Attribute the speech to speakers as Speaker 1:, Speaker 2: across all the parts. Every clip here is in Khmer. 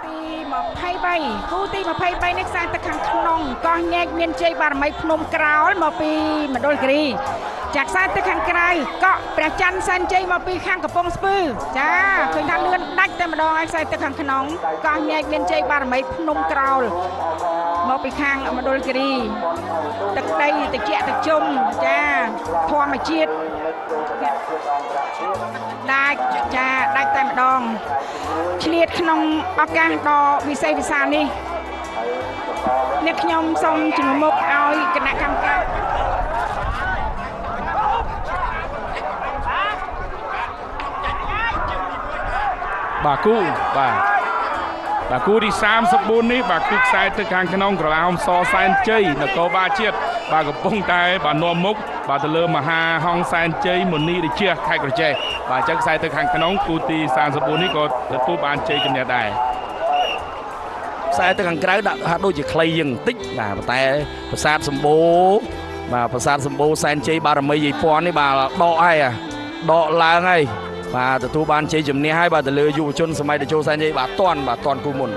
Speaker 1: ទី23គូទី23នេះខ្សែទឹកខាងក្នុងកោះញែកមានជ័យបារមីភ្នំក្រោលមកពីមណ្ឌលគិរីចាខ្សែទឹកខាងក្រៅកក់ព្រះច័ន្ទសែនជ័យមកពីខាងកំពង់ស្ពឺចាឃើញថាលឿនដាច់តែម្ដងហើយខ្សែទឹកខាងក្នុងកោះញែកមានជ័យបារមីភ្នំក្រោលមកពីខាងមណ្ឌលគិរីទឹកដីត្រជាក់ត្រជុំចាធម្មជាតិដាច់ចាដាច់តែម្ដងឆ្លៀតក្នុងឱកាសដ៏វិសេសវិសាលនេះអ្នកខ្ញុំសូមជំនុំមុខឲ្យគណៈកម្មការ
Speaker 2: បាទគូទី34នេះបាទគឺខ្សែទឹកខាងក្នុងក្រឡោមសសែនជ័យនគរបាលជាតិបាទកំពុងតែបាទនាំមុខបាទទៅលើមហាហង្សសែនជ័យមុនីរាជាខេត្តក្រចេះបាទអញ្ចឹងខ្សែទឹកខាងក្នុងគូទី34នេះក៏ទទួលបានជ័យជំនះដែរខ្សែទឹកខាងក្រៅដាក់ហាក់ដូចជាខ្លីយ៉ាងបន្តិចបាទប៉ុន្តែប្រាសាទសម្បូរបាទប្រាសាទសម្បូរសែនជ័យបារមីយាយពាន់នេះបាទដកហើយដកឡើងហើយបាទទទួលបានជ័យជំនះហើយបាទទៅលើយុវជនសម័យតេជោសែនជ័យបាទតន់គូមុន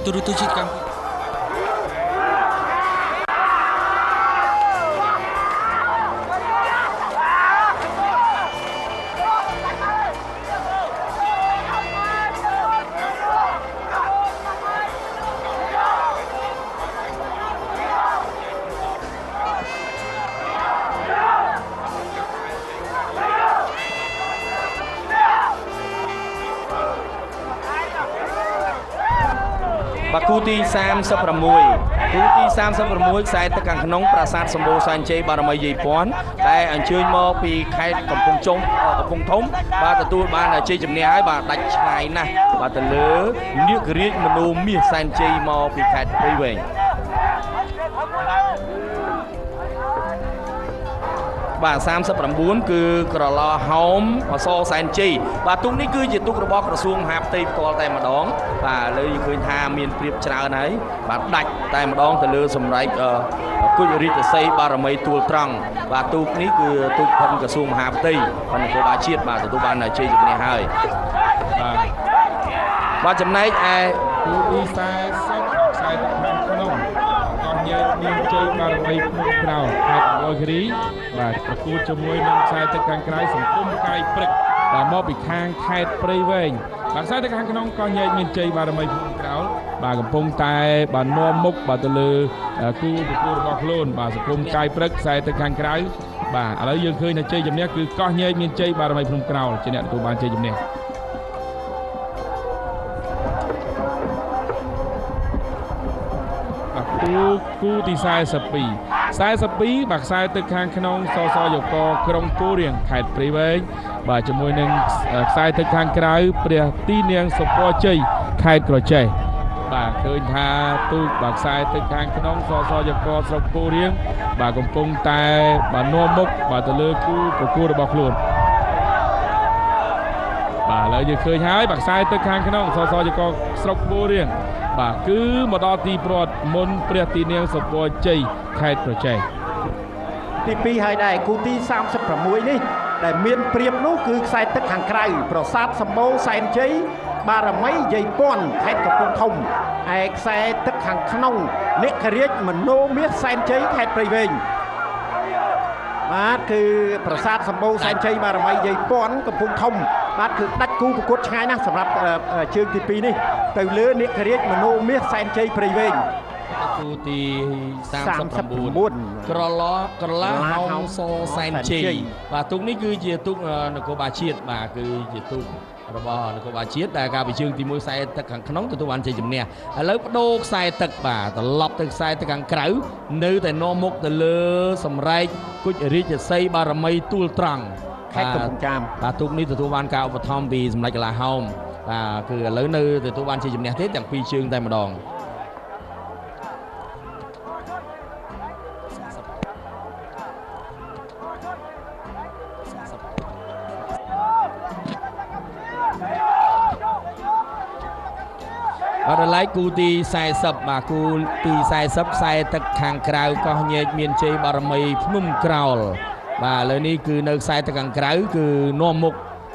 Speaker 2: ទូរទស្សន៍ជាតិកម្ពុជាបាទគូទី36ខ្សែទឹកខាងក្នុងប្រាសាទសម្បូរសែនជ័យបារមីយាយពាន់តែអញ្ជើញមកពីខេត្តកំពង់ធំបាទទទួលបានជ័យជំនះហើយបាទដាច់ឆ្ងាយណាស់បាទទៅលើនាគរាជមនោមាសសែនជ័យមកពីខេត្តព្រៃវែងបាទ39គឺក្រឡហោមអសសែនជ័យបាទទូកនេះគឺជាទូករបស់ក្រសួងមហាផ្ទៃផ្ទាល់តែម្ដងបាទលើយើងឃើញថាមានព្រៀបច្រើនហើយបាទដាច់តែម្ដងទៅលើសម្រែកគុជរាជសីបារមីទួលត្រង់បាទទូកនេះគឺទូកផុនក្រសួងមហាផ្ទៃផុននគរបាលជាតិបាទទទួលបានជ័យជំនះហើយបាទចំណែកឯគូទី40ខ្សែទឹកខាងក្នុងមានជ័យបារមីភ្នំក្រោលខេត្តមណ្ឌលគិរីបាទប្រកួតជាមួយនឹងខ្សែទឹកខាងក្រៅសង្គមកាយព្រឹកបាទមកពីខាងខេត្តព្រៃវែងបាទខ្សែទឹកខាងក្នុងក៏ញែកមានជ័យបារមីភ្នំក្រោលបាទកំពុងតែបាទនាំមុខបាទទៅលើគូប្រកួតរបស់ខ្លួនបាទសង្គមកាយព្រឹកខ្សែទឹកខាងក្រៅបាទឥឡូវយើងឃើញថាជ័យជំនះគឺកោះញែកមានជ័យបារមីភ្នំក្រោលជាអ្នកទទួលបានជ័យជំនះគូទី42បាទខ្សែទឹកខាងក្នុងសសយកក្រុងគូរៀងខេត្តព្រៃវែងបាទជាមួយនឹងខ្សែទឹកខាងក្រៅព្រះទីនាងសុពណ៌ជ័យខេត្តក្រចេះបាទឃើញថាទូកបាទខ្សែទឹកខាងក្នុងសសយកស្រុកគូរៀងបាទកំពុងតែបាទនាំមុខបាទទៅលើគូប្រកួតរបស់ខ្លួនបាទឥឡូវយើងឃើញហើយបាទខ្សែទឹកខាងក្នុងសសយកស្រុកគូរៀងបាទគឺមកដល់ទីព្រ័ត្រមុនព្រះទីនាងសុពណ៌ជ័យខេត្តក្រចេះ
Speaker 3: ទី2ហើយដែរគូទី36នេះដែលមានព្រៀបនោះគឺខ្សែទឹកខាងក្រៅប្រាសាទសម្បូរសែនជ័យបារមីយាយពាន់ខេត្តកំពង់ធំឯខ្សែទឹកខាងក្នុងនាគរាជមនោមាសសែនជ័យខេត្តព្រៃវែងបាទគឺប្រាសាទសម្បូរសែនជ័យបារមីយាយពាន់កំពង់ធំបាទគឺដាច់គូប្រកួតឆ្ងាយណាស់សម្រាប់ជើងទី2នេះទៅលើនាគរាជមនោមាសសែនជ័យព្រៃវែងគូទី39ក្រឡាហោមសសែនជ័យបាទទូកនេះគឺជាទូកនគរបាលជាតិបាទគឺជាទូករបស់នគរបាលជាតិដែលការវិជើងទី1ខ្សែទឹកខាងក្នុងទទួលបានជ័យជំនះឥឡូវបដូរខ្សែទឹកបាទត្រឡប់ទៅខ្សែទឹកខាងក្រៅនៅតែនាំមុខទៅលើសម្រែកគុជរាជសីបារមីទួលត្រង់ខេត្តកំពង់ចាមបាទទូកនេះទទួលបានការឧបត្ថម្ភពីសម្ដេចកន្លះហោមបាទគឺឥឡូវនៅទទួលបានជ័យជំនះទេទាំងពីរជើងតែម្ដងបាទដល់ឡែកគូទី40បាទគូទី40ខ្សែទឹកខាងក្រៅកោះញែកមានជ័យបារមីភ្នំក្រោលបាទឥឡូវនេះគឺនៅខ្សែទឹកខាងក្រៅគឺនាំមុខ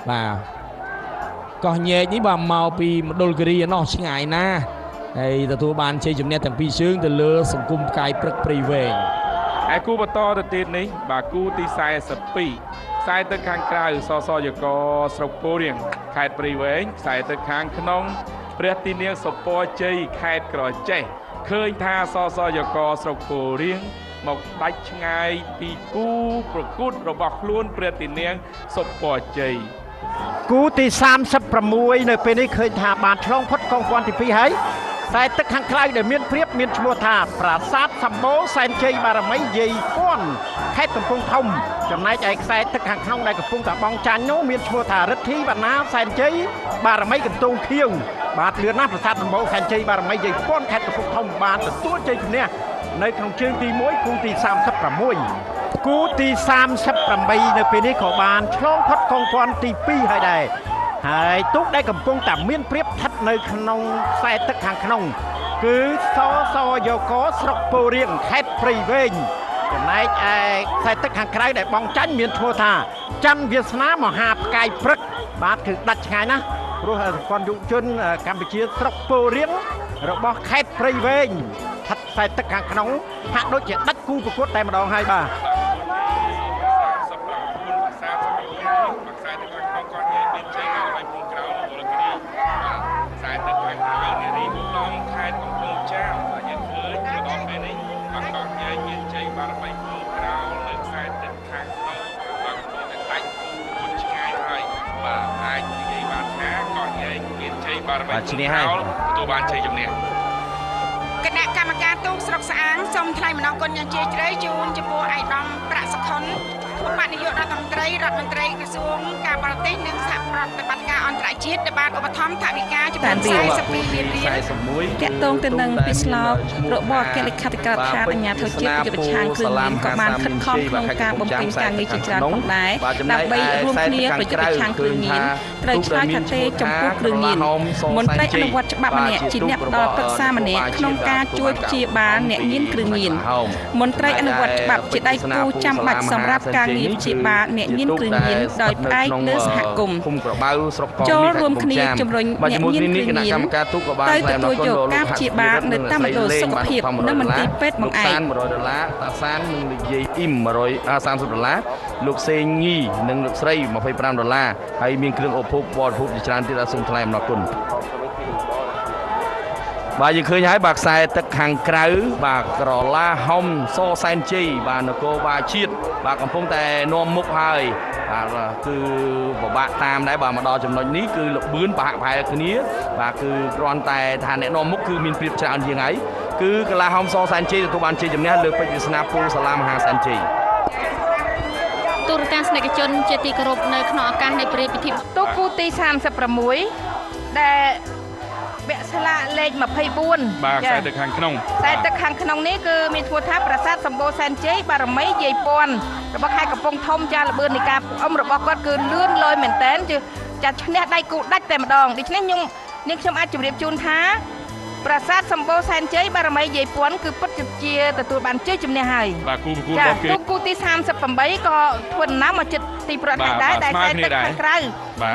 Speaker 3: បាទ កោះញែកនេះបាទមកពីមណ្ឌលគិរីឯណោះឆ្ងាយណាស់ហើយទទួលបានជ័យជំនះទាំងពីរជើងទៅលើសង្គមផ្កាយព្រឹកព្រៃវែង
Speaker 2: ហើយគូបន្តទៅទៀតនេះបាទគូទី42 ខ្សែទឹកខាងក្រៅសសយកស្រុកពោធិ៍រៀងខេត្តព្រៃវែងខ្សែទឹកខាងក្នុងព្រះទីនាងសុពណ៌ជ័យខេត្តក្រចេះឃើញថាសសយកស្រុកពោធិ៍រៀងមកដាច់ឆ្ងាយពីគូប្រកួតរបស់ខ្លួនព្រះទីនាងសុពណ៌ជ័យ
Speaker 4: គូទី36នៅពេលនេះឃើញថាបានឆ្លងផុតកងព័ន្ធទី2ហើយខ្សែទឹកខាងក្រៅដែលមានព្រៀបមានឈ្មោះថាប្រាសាទសម្បូរសែនជ័យបារមីយាយពាន់ខេត្តកំពង់ធំចំណែកឯខ្សែទឹកខាងក្នុងដែលកំពុងតែបង់ចាញ់នោះមានឈ្មោះថារិទ្ធីវណ្ណាសែនជ័យបារមីកំទងខៀវបាទលឿនណាស់ប្រាសាទសម្បូរសែនជ័យបារមីយាយពាន់ខេត្តកំពង់ធំបានទទួលជ័យជំនះនៅក្នុងជើងទី1គូទី36 គូទី38នៅពេលនេះក៏បានឆ្លងផុតកងព័ន្ធទី2ហើយដែរហើយទូកដែលកំពុងតែមានព្រៀបស្ថិតនៅក្នុងខ្សែទឹកខាងក្នុងគឺសសយកស្រុកពោធិ៍រៀងខេត្តព្រៃវែងចំណែកឯខ្សែទឹកខាងក្រៅដែលបង់ចាញ់មានឈ្មោះថាច័ន្ទវាសនាមហាផ្កាយព្រឹកបាទគឺដាច់ឆ្ងាយណាស់ព្រោះប្រព័ន្ធយុវជនកម្ពុជាស្រុកពោធិ៍រៀងរបស់ខេត្តព្រៃវែងស្ថិតខ្សែទឹកខាងក្នុងហាក់ដូចជាដាច់គូប្រកួតតែម្ដងហើយបាទ
Speaker 2: បាទឈ្នះហើយទទួលបានជ័យជំនះ
Speaker 1: គណៈកម្មការទូកស្រុកស្អាងសូមថ្លែងអំណរគុណយ៉ាងជ្រាលជ្រៅជូនចំពោះឯកឧត្តមប្រាក់សុខុនឧបនាយករដ្ឋមន្ត្រីក្រសួងការបរទេសនិងសហប្រតិបត្តិការអន្តរជាតិដែលបានឧបត្ថម្ភថវិកាចំនួន42លានរៀល តាក់ទងទៅនឹងពីស្លោករបស់អគ្គលេខាធិការដ្ឋានអាជ្ញាធរជាតិយុវឆាងគ្រឿងញៀនក៏បានខិតខំក្នុងការបំពេញការងារជាច្រើនផងដែរដើម្បីរួមគ្នាប្រយុទ្ធប្រឆាំងគ្រឿងញៀនត្រូវឆ្លើយថាទេចំពោះគ្រឿងញៀនមន្ត្រីអនុវត្តច្បាប់ម្នាក់ជាអ្នកផ្ដល់ប្រឹក្សាម្នាក់ក្នុងការជួយព្យាបាលអ្នកញៀនគ្រឿងញៀនមន្ត្រីអនុវត្តច្បាប់ជាដៃគូចាំបាច់សម្រាប់ការងារព្យាបាលអ្នកញៀនគ្រឿងញៀនដោយផ្អែកលើសហគមន៍ចូលរួមគ្នាជំរុញអ្នកញៀនគ្រឿងញៀនទៅទទួលយកការព្យាបាលនៅតាមមណ្ឌលសុខភាពនិងមន្ទីរពេទ្យបង្អែក
Speaker 3: $100 តាសាននឹងនិយាយអ៊ីម$30លោកសេងងីនិងលោកស្រី$25ហើយមានគ្រឿងឧបភោគបរិភោគជាច្រើនទៀតសូមថ្លែងអំណរគុណបាទយើងឃើញហើយបាទខ្សែទឹកខាងក្រៅបាទក្រឡាហុំសសែនជ័យបាទនគរបាលជាតិបាទកំពុងតែនាំមុខហើយបាទគឺពិបាកតាមដែរបាទមកដល់ចំណុចនេះគឺលបឿនប្រហាក់ប្រហែលគ្នាបាទគឺគ្រាន់តែថាអ្នកនាំមុខគឺមានព្រៀបច្រើនជាងហើយគឺកលាហុំសសែនជ័យទទួលបានជ័យជំនះលើពេជ្រវាសនាពូសាឡាមហាសែនជ័យទូរទស្សនិកជនជាទីគោរពនៅក្នុងឱកាសនៃព្រះរាជពិធីទូកគូទី36ដែលវគ្គស្លាកលេខ24
Speaker 2: បាទខ្សែទឹកខាងក្នុង
Speaker 1: ខ្សែទឹកខាងក្នុងនេះគឺមានឈ្មោះថាប្រាសាទសម្បូរសែនជ័យបារមីយាយពាន់របស់ខេត្តកំពង់ធំចាលបឿននៃការអមរបស់គាត់គឺលឿនលយមែនតែនចាឈ្នះដៃគូដាច់តែម្ដងដូច្នេះខ្ញុំអាចជម្រាបជូនថាប្រាសាទសម្បូរសែនជ័យបារមីយាយពាន់គឺពិតជាទទួលបានជ័យជំនះហើយ
Speaker 2: បាទគូប្រកួតរបស់គេ
Speaker 1: គូទី38ក៏ធ្វើដំណើរមកជិតទីប្រវត្តិដែរតែខ្សែទឹកខាងក្រៅ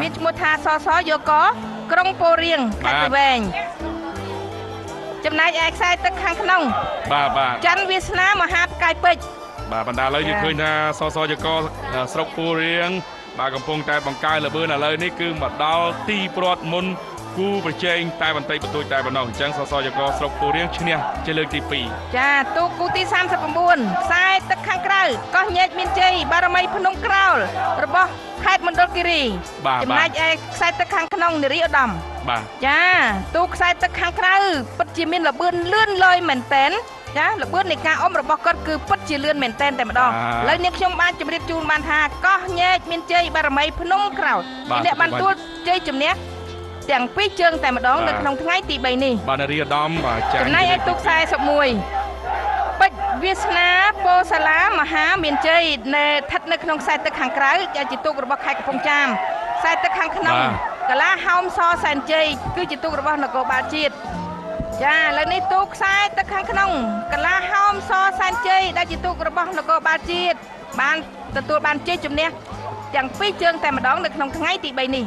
Speaker 1: មានឈ្មោះថាសសយកក្រុងពោធិ៍រៀងខេត្តព្រៃវែងចំណែកឯខ្សែទឹកខាងក្នុង
Speaker 2: បាទ
Speaker 1: ច័ន្ទវាសនាមហាផ្កាយពេជ្រ
Speaker 2: បាទបណ្ដាលើយើងឃើញថាសសយកស្រុកពោធិ៍រៀងបាទកំពុងតែបង្កើនល្បឿនឥឡូវនេះគឺមកដល់ទីប្រវត្តិមុនគូប្រជែងតែបន្តិចបន្តួចតែប៉ុណ្ណោះអញ្ចឹងសសយកស្រុកពោធិ៍រៀងឈ្នះជាលើកទី2
Speaker 1: ចាទូកគូទី39ខ្សែទឹកខាងក្រៅកោះញែកមានជ័យបារមីភ្នំក្រោលរបស់ខេត្តមណ្ឌលគិរីចំណែកឯខ្សែទឹកខាងក្នុងនារីឧត្តម
Speaker 2: បាទ
Speaker 1: ចាទូកខ្សែទឹកខាងក្រៅពិតជាមានល្បឿនលឿនលយមែនតែនចាល្បឿននៃការអមរបស់គាត់គឺពិតជាលឿនមែនតែនតែម្ដងឥឡូវនេះខ្ញុំបានជម្រាបជូនបានថាកោះញែកមានជ័យបារមីភ្នំក្រោលអ្នកបានទទួលជ័យជំនះទាំងពីរជើងតែម្ដងនៅក្នុងថ្ងៃទី3នេះ
Speaker 2: បាទនារីឧត្តមបាទ
Speaker 1: ចំណែកឯទូក41ពេជ្រវាសនាពោសាឡាមហាមានជ័យនៅស្ថិតនៅក្នុងខ្សែទឹកខាងក្រៅជាទូករបស់ខេត្តកំពង់ចាមខ្សែទឹកខាងក្នុងកលាហោមសសែនជ័យគឺជាទូករបស់នគរបាលជាតិចាឥឡូវនេះទូកខ្សែទឹកខាងក្នុងកលាហោមសសែនជ័យដែលជាទូករបស់នគរបាលជាតិបានទទួលបានជ័យជំនះទាំងពីរជើងតែម្ដងនៅក្នុងថ្ងៃទី3នេះ